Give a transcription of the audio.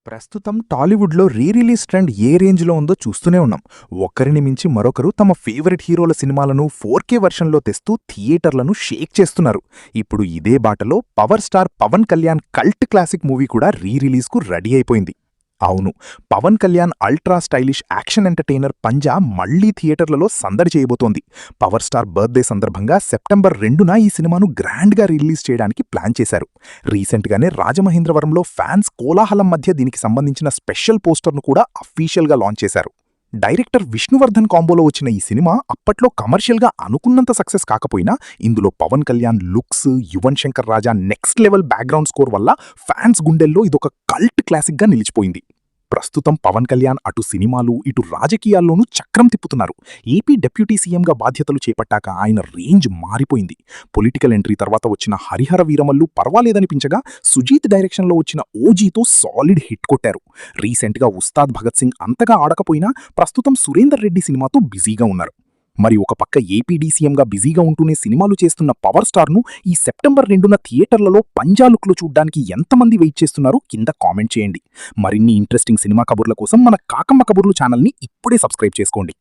ప్రస్తుతం టాలీవుడ్లో re release trend ఏ రేంజ్లో ఉందో చూస్తూనే ఉన్నాం. ఒక్కరిని మించి మరొకరు తమ ఫేవరెట్ హీరోల సినిమాలను 4K వెర్షన్లో తెస్తూ థియేటర్లను షేక్ చేస్తున్నారు. ఇప్పుడు ఇదే బాటలో power star Pawan Kalyan cult classic movie కూడా రీ రిలీజ్కు రెడీ అయిపోయింది. అవును, Pawan Kalyan ultra stylish action entertainer Panja మళ్లీ థియేటర్లలో సందడి చేయబోతోంది. పవర్ స్టార్ బర్త్డే సందర్భంగా సెప్టెంబర్ 2న ఈ సినిమాను గ్రాండ్గా రిలీజ్ చేయడానికి ప్లాన్ చేశారు. రీసెంట్గానే రాజమహేంద్రవరంలో ఫ్యాన్స్ కోలాహలం మధ్య దీనికి సంబంధించిన స్పెషల్ పోస్టర్ను కూడా అఫీషియల్గా లాంచ్ చేశారు. డైరెక్టర్ విష్ణువర్ధన్ కాంబోలో వచ్చిన ఈ సినిమా అప్పట్లో కమర్షియల్గా అనుకున్నంత సక్సెస్ కాకపోయినా ఇందులో Pawan Kalyan looks, Yuvan Shankar Raja next level background score వల్ల ఫ్యాన్స్ గుండెల్లో ఇదొక కల్ట్ క్లాసిక్గా నిలిచిపోయింది. ప్రస్తుతం పవన్ కళ్యాణ్ అటు సినిమాలు ఇటు రాజకీయాల్లోనూ చక్రం తిప్పుతున్నారు. ఏపీ డిప్యూటీ సీఎంగా బాధ్యతలు చేపట్టాక ఆయన రేంజ్ మారిపోయింది. పొలిటికల్ ఎంట్రీ తర్వాత వచ్చిన హరిహర వీరమల్లు పర్వాలేదనిపించగా, సుజీత్ డైరెక్షన్లో వచ్చిన ఓజీతో సాలిడ్ హిట్ కొట్టారు. రీసెంట్గా ఉస్తాద్ భగత్ సింగ్ అంతగా ఆడకపోయినా ప్రస్తుతం సురేందర్ రెడ్డి సినిమాతో బిజీగా ఉన్నారు. మరి ఒక పక్క ఏపీ డీసీఎంగా బిజీగా ఉంటూనే సినిమాలు చేస్తున్న పవర్ స్టార్ను ఈ సెప్టెంబర్ 2న థియేటర్లలో పంజా లుక్లు చూడ్డానికి ఎంతమంది వెయిట్ చేస్తున్నారో కింద కామెంట్ చేయండి. మరిన్ని ఇంట్రెస్టింగ్ సినిమా కబుర్ల కోసం మన కాకమ్మ కబుర్లు ఛానల్ని ఇప్పుడే సబ్స్క్రైబ్ చేసుకోండి.